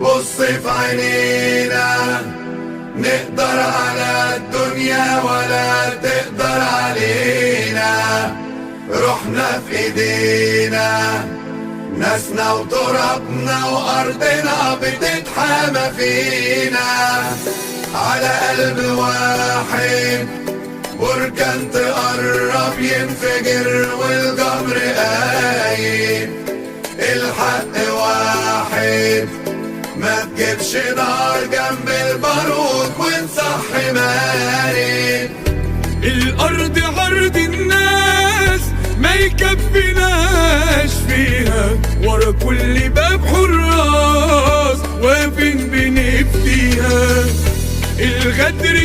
بص في عينينا، نقدر على الدنيا ولا تقدر علينا. روحنا في ايدينا، ناسنا وترابنا وارضنا بتتحامى فينا. على قلب واحد بركان تقرب ينفجر والجمر قايم. الحق واحد، ما تجيبش نار جنب البارود ونصحي مارد. الأرض عرض الناس ما يكفيناش فيها، ورا كل باب حراس واقفين بنفديها. الغدر